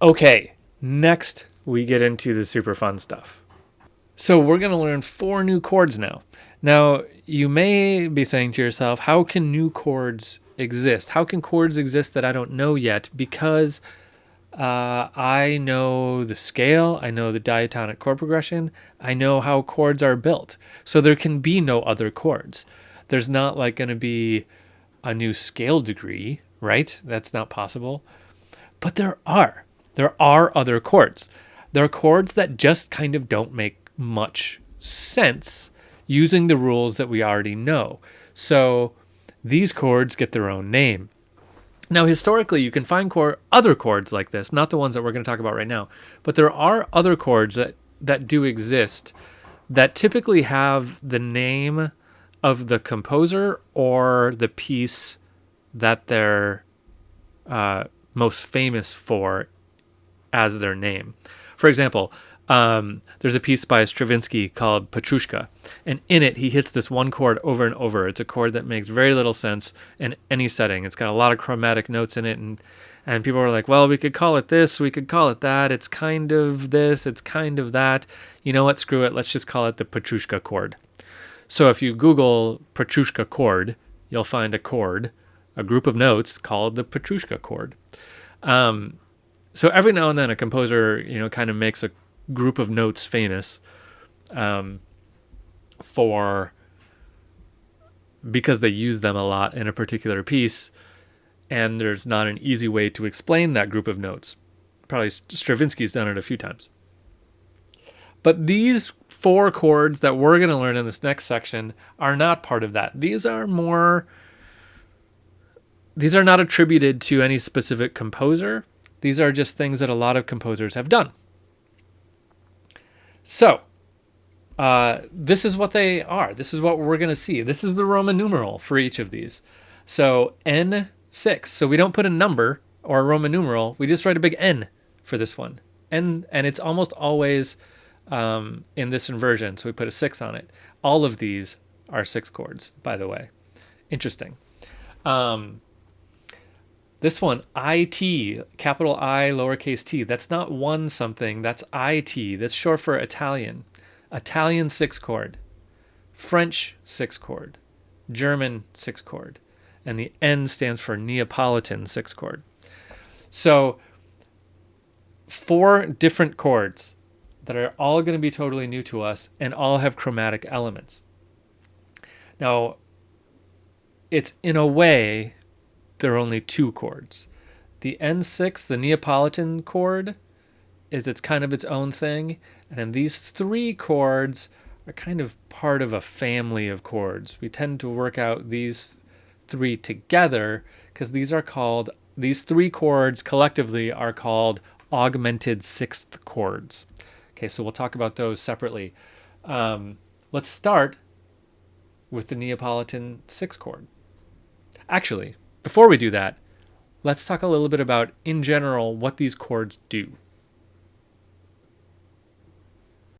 Okay, next we get into the super fun stuff. So we're going to learn 4 new chords now. Now, you may be saying to yourself, how can new chords exist? How can chords exist that I don't know yet? Because I know the scale, I know the diatonic chord progression, I know how chords are built. So there can be no other chords. There's not like going to be a new scale degree, right? That's not possible. But there are. There are other chords. There are chords that just kind of don't make much sense using the rules that we already know. So these chords get their own name. Now, historically, you can find other chords like this, not the ones that we're going to talk about right now, but there are other chords that do exist that typically have the name of the composer or the piece that they're most famous for as their name. For example, there's a piece by Stravinsky called Petrushka, and in it he hits this one chord over and over. It's a chord that makes very little sense in any setting. It's got a lot of chromatic notes in it, and people were like, well, we could call it this, we could call it that, it's kind of this, it's kind of that. You know what, screw it, let's just call it the Petrushka chord. So if you Google Petrushka chord, you'll find a chord, a group of notes called the Petrushka chord. So every now and then a composer, kind of makes a group of notes famous because they use them a lot in a particular piece, and there's not an easy way to explain that group of notes. Probably Stravinsky's done it a few times. But these 4 chords that we're going to learn in this next section are not part of that. These are not attributed to any specific composer. These are just things that a lot of composers have done. So, this is what they are. This is what we're going to see. This is the Roman numeral for each of these. So, N6. So we don't put a number or a Roman numeral. We just write a big N for this one. And it's almost always in this inversion. So we put a 6 on it. All of these are 6 chords, by the way. Interesting. This one, IT, capital I, lowercase t, that's not one something, that's IT. That's short for Italian. Italian 6 chord. French 6 chord. German 6 chord. And the N stands for Neapolitan 6 chord. So 4 different chords that are all going to be totally new to us and all have chromatic elements. Now, it's in a way, there are only 2 chords. The N6, the Neapolitan chord, it's kind of its own thing. And then these 3 chords are kind of part of a family of chords. We tend to work out these 3 together because these 3 chords collectively are called augmented 6th chords. Okay, so we'll talk about those separately. Let's start with the Neapolitan 6 chord. Actually, before we do that, let's talk a little bit about, in general, what these chords do.